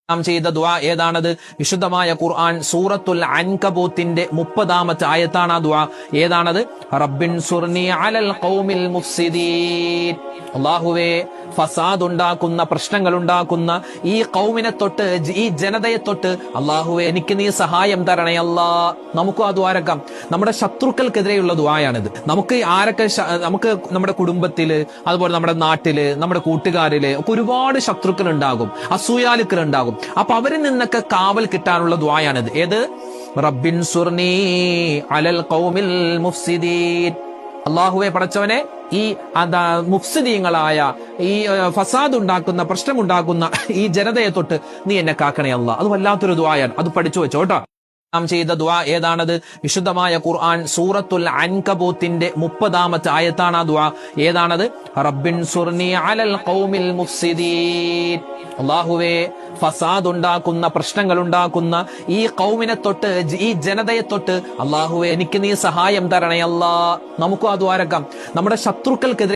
നാം ചെയ്ത ദുആ ഏതാണത്? വിശുദ്ധമായ ഖുർആൻ സൂറത്തുൽ അൻകബൂത്തിന്റെ 30-ാമത്തെ ആയത്താണ് ആ ദുആ. ഏതാണത്? റബ്ബിൻസുർനി അലൽ ഖൗമിൽ മുഫ്സിദീൻ. അല്ലാഹുവേ, ഫസാദ് ഉണ്ടാക്കുന്ന, പ്രശ്നങ്ങൾ ഉണ്ടാക്കുന്ന ഈ ഖൗമിനെ തൊട്ട്, ഈ ജനതയെ തൊട്ട് അല്ലാഹുവേ എനിക്ക് നീ സഹായം തരണേ അല്ലാ. നമുക്ക് ആ ദ്വാരക്കാം. നമ്മുടെ ശത്രുക്കൾക്കെതിരെയുള്ള ദുആയാണിത്. നമുക്ക് നമുക്ക് നമ്മുടെ കുടുംബത്തില്, അതുപോലെ നമ്മുടെ നാട്ടില്, നമ്മുടെ കൂട്ടുകാരില് ഒക്കെ ഒരുപാട് ശത്രുക്കൾ ഉണ്ടാകും, അസൂയാലുക്കൾ ഉണ്ടാകും. അപ്പൊ അവരിൽ നിന്നൊക്കെ കാവൽ കിട്ടാനുള്ള ദുആയാണിത്. ഏത്? റബ്ബിൻസുർനി അലൽ ഖൗമിൽ മുഫ്സിദീൻ. അല്ലാഹുവേ, പടച്ചവനെ, ഈ മുഫ്സിദീങ്ങളായ, ഈ ഫസാദ് ഉണ്ടാക്കുന്ന, പ്രശ്നമുണ്ടാക്കുന്ന ഈ ജനതയെ തൊട്ട് നീ എന്നെ കാക്കണേ അല്ലാ. അത് വല്ലാത്തൊരു ദുആയാണ്. അത് പഠിച്ചു വെച്ചോട്ടോ. നാം ചെയ്ത ദുആ ഏതാണത്? വിശുദ്ധമായ ഖുർആൻ സൂറത്തുൽ അൻകബൂത്തിന്റെ 30-ാമത്തെ ആയത്താണ് ആ ദുആ. ഏതാണത്? റബ്ബിൻസുർനി അലൽ ഖൗമിൽ മുഫ്സിദീൻ. അല്ലാഹുവേ, ഫസാദ് ഉണ്ടാക്കുന്ന, പ്രശ്നങ്ങൾ ഉണ്ടാക്കുന്ന ഈ ഖൗമിനെ തൊട്ട്, ഈ ജനതയെ തൊട്ട് അല്ലാഹുവേ എനിക്ക് നീ സഹായം തരണേ അല്ലാ. നമുക്ക് ആ ദ്വാരക്കാം. നമ്മുടെ ശത്രുക്കൾക്കെതിരെ